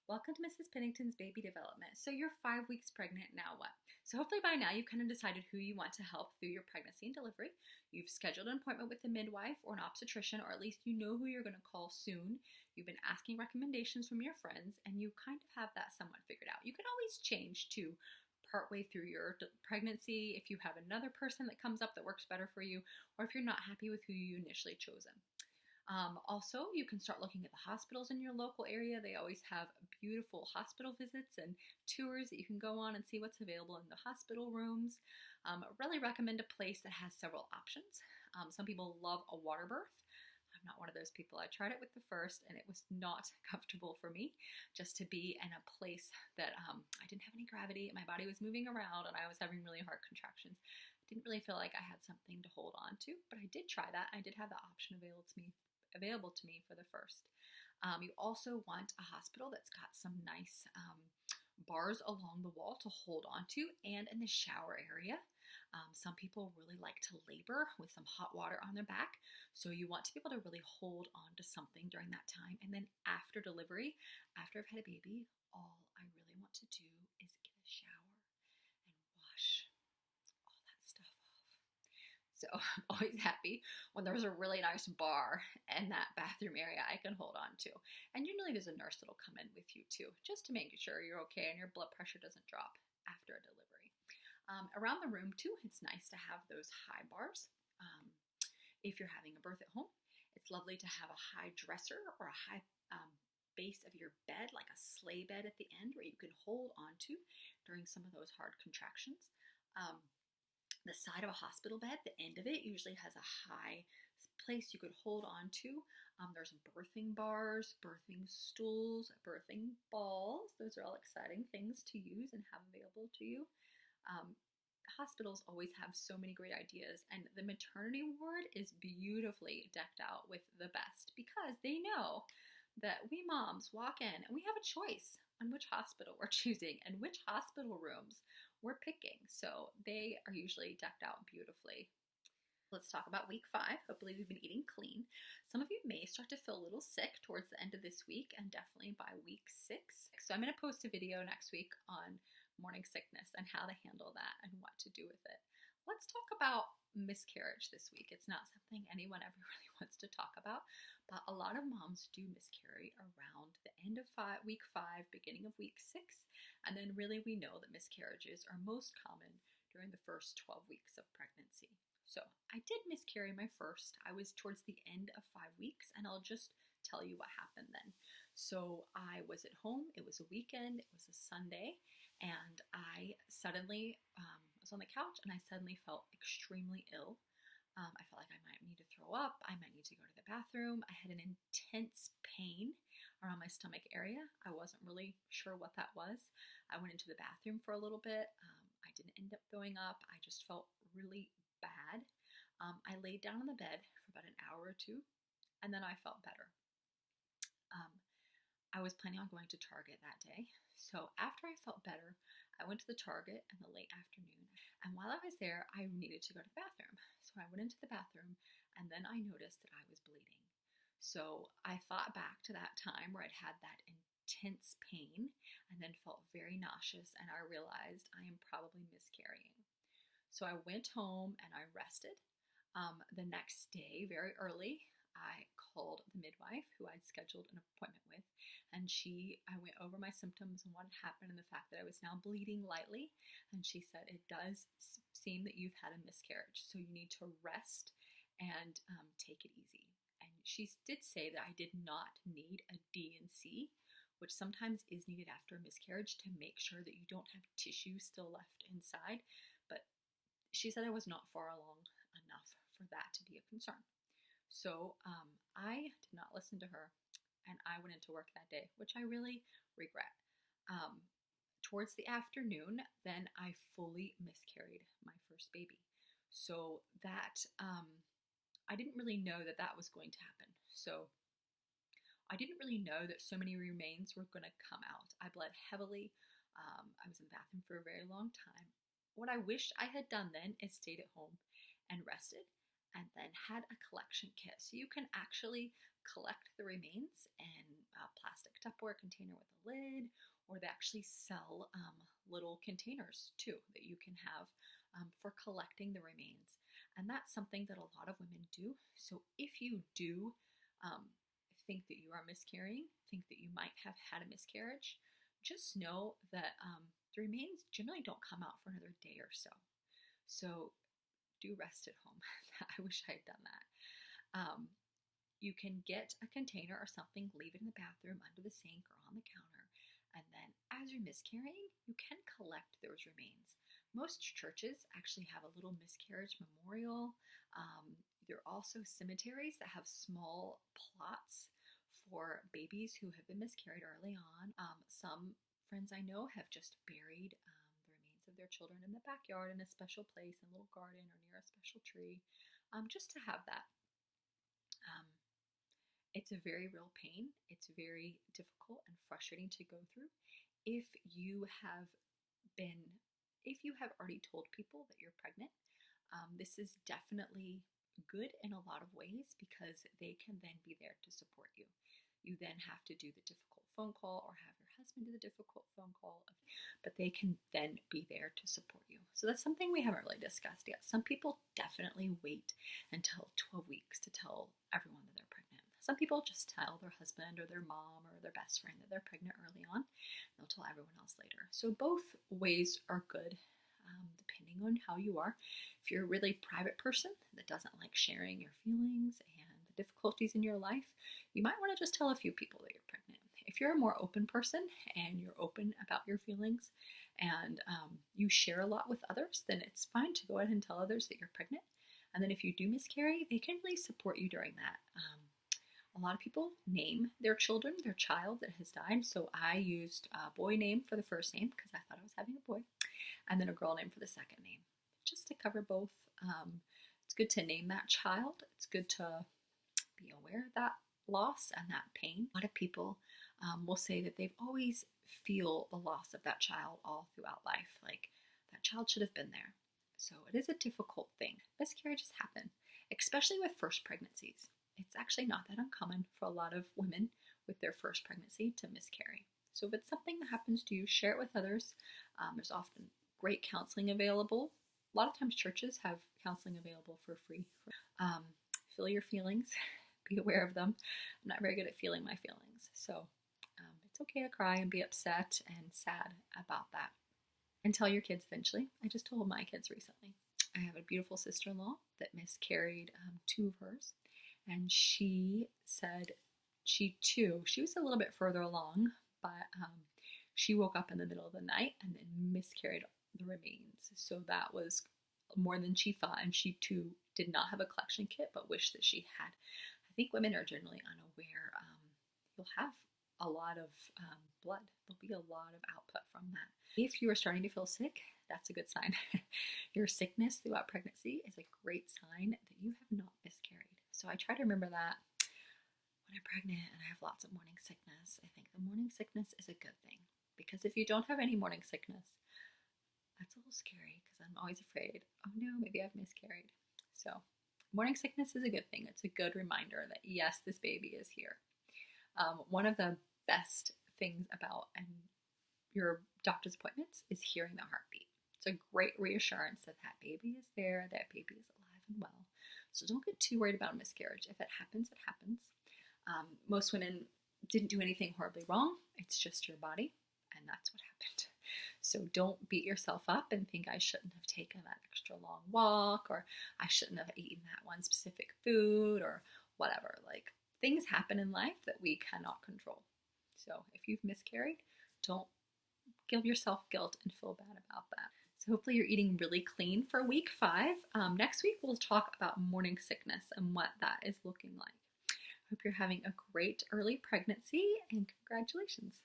Welcome to Mrs. Pennington's baby development. So you're 5 weeks pregnant, now what? So hopefully by now you've kind of decided who you want to help through your pregnancy and delivery. You've scheduled an appointment with a midwife or an obstetrician, or at least you know who you're going to call soon. You've been asking recommendations from your friends, and you kind of have that somewhat figured out. You can always change to partway through your pregnancy if you have another person that comes up that works better for you, or if you're not happy with who you initially chosen. Also, you can start looking at the hospitals in your local area. They always have beautiful hospital visits and tours that you can go on and see what's available in the hospital rooms. I really recommend a place that has several options. Some people love a water birth. I'm not one of those people. I tried it with the first and it was not comfortable for me just to be in a place that I didn't have any gravity. My body was moving around and I was having really hard contractions. I didn't really feel like I had something to hold on to, but I did try that. I did have the option available to me for the first. You also want a hospital that's got some nice bars along the wall to hold on to and in the shower area. Some people really like to labor with some hot water on their back. So you want to be able to really hold on to something during that time. And then after delivery, after I've had a baby, all I really want to do is get a shower and wash all that stuff off. So I'm always happy when there's a really nice bar in that bathroom area I can hold on to. And usually there's a nurse that'll come in with you too, just to make sure you're okay and your blood pressure doesn't drop after a delivery. Around the room too, it's nice to have those high bars. If you're having a birth at home, it's lovely to have a high dresser or a high base of your bed, like a sleigh bed at the end where you can hold on to during some of those hard contractions. The side of a hospital bed, the end of it usually has a high place you could hold on to. There's birthing bars, birthing stools, birthing balls. Those are all exciting things to use and have available to you. Hospitals always have so many great ideas, and the maternity ward is beautifully decked out with the best because they know that we moms walk in and we have a choice on which hospital we're choosing and which hospital rooms we're picking. So they are usually decked out beautifully. Let's talk about week 5. Hopefully we've been eating clean. Some of you may start to feel a little sick towards the end of this week and definitely by week 6. So I'm going to post a video next week on morning sickness and how to handle that and what to do with it. Let's talk about miscarriage this week. It's not something anyone ever really wants to talk about, but a lot of moms do miscarry around the end of week 5, beginning of week 6, and then really we know that miscarriages are most common during the first 12 weeks of pregnancy. So I did miscarry my first. I was towards the end of 5 weeks, and I'll just tell you what happened then. So I was at home. It was a weekend. It was a Sunday, and I suddenly was on the couch, and I suddenly felt extremely ill. I felt like I might need to throw up. I might need to go to the bathroom. I had an intense pain around my stomach area. I wasn't really sure what that was. I went into the bathroom for a little bit. I didn't end up throwing up. I just felt really bad. I laid down on the bed for about an hour or two, and then I felt better. I was planning on going to Target that day. So after I felt better, I went to the Target in the late afternoon. And while I was there, I needed to go to the bathroom. So I went into the bathroom, and then I noticed that I was bleeding. So I thought back to that time where I'd had that intense pain and then felt very nauseous, and I realized I am probably miscarrying. So I went home and I rested. The next day, very early, I called the midwife who I'd scheduled an appointment with, and I went over my symptoms and what had happened and the fact that I was now bleeding lightly, and she said, it does seem that you've had a miscarriage, so you need to rest and take it easy. And she did say that I did not need a D&C, which sometimes is needed after a miscarriage to make sure that you don't have tissue still left inside, but she said I was not far along enough for that to be a concern. So I did not listen to her, and I went into work that day, which I really regret. Towards the afternoon, then I fully miscarried my first baby. So that I didn't really know that that was going to happen. So I didn't really know that so many remains were going to come out. I bled heavily. I was in the bathroom for a very long time. What I wish I had done then is stayed at home and rested and then had a collection kit. So you can actually collect the remains in a plastic Tupperware container with a lid, or they actually sell little containers too that you can have for collecting the remains. And that's something that a lot of women do. So if you do think that you are miscarrying, think that you might have had a miscarriage, just know that the remains generally don't come out for another day or so. So do rest at home. I wish I had done that. You can get a container or something, leave it in the bathroom, under the sink, or on the counter. And then as you're miscarrying, you can collect those remains. Most churches actually have a little miscarriage memorial. There are also cemeteries that have small plots for babies who have been miscarried early on. Some friends I know have just buried the remains of their children in the backyard in a special place, in a little garden or near a special tree, just to have that. It's a very real pain. It's very difficult and frustrating to go through. If you have already told people that you're pregnant, this is definitely good in a lot of ways because they can then be there to support you. You then have to do the difficult phone call or have your husband do the difficult phone call, but they can then be there to support you. So that's something we haven't really discussed yet. Some people definitely wait until 12 weeks to tell everyone that they're pregnant. Some people just tell their husband or their mom or their best friend that they're pregnant early on. They'll tell everyone else later. So both ways are good, depending on how you are. If you're a really private person that doesn't like sharing your feelings and the difficulties in your life, you might want to just tell a few people that you're pregnant. If you're a more open person and you're open about your feelings and you share a lot with others, then it's fine to go ahead and tell others that you're pregnant. And then if you do miscarry, they can really support you during that. A lot of people name their children, their child that has died. So I used a boy name for the first name because I thought I was having a boy, and then a girl name for the second name, just to cover both. It's good to name that child. It's good to be aware of that loss and that pain. A lot of people will say that they've always feel the loss of that child all throughout life. Like that child should have been there. So it is a difficult thing. Miscarriages happen, especially with first pregnancies. It's actually not that uncommon for a lot of women with their first pregnancy to miscarry. So if it's something that happens to you, share it with others. There's often great counseling available. A lot of times churches have counseling available for free. Feel your feelings. Be aware of them. I'm not very good at feeling my feelings. So it's okay to cry and be upset and sad about that. And tell your kids eventually. I just told my kids recently. I have a beautiful sister-in-law that miscarried 2 of hers. And she said she was a little bit further along, but she woke up in the middle of the night and then miscarried the remains. So that was more than she thought. And she too did not have a collection kit, but wished that she had. I think women are generally unaware. You'll have a lot of blood. There'll be a lot of output from that. If you are starting to feel sick, that's a good sign. Your sickness throughout pregnancy is a great sign that you have not miscarried. So I try to remember that when I'm pregnant and I have lots of morning sickness. I think the morning sickness is a good thing, because if you don't have any morning sickness, that's a little scary because I'm always afraid, oh no, maybe I've miscarried. So morning sickness is a good thing. It's a good reminder that yes, this baby is here. One of the best things about your doctor's appointments is hearing the heartbeat. It's a great reassurance that that baby is there, that baby is alive and well. So don't get too worried about a miscarriage. If it happens, it happens. Most women didn't do anything horribly wrong. It's just your body, and that's what happened. So don't beat yourself up and think I shouldn't have taken that extra long walk, or I shouldn't have eaten that one specific food, or whatever. Like, things happen in life that we cannot control. So if you've miscarried, don't give yourself guilt and feel bad about that. So hopefully you're eating really clean for week 5. Next week, we'll talk about morning sickness and what that is looking like. Hope you're having a great early pregnancy, and congratulations.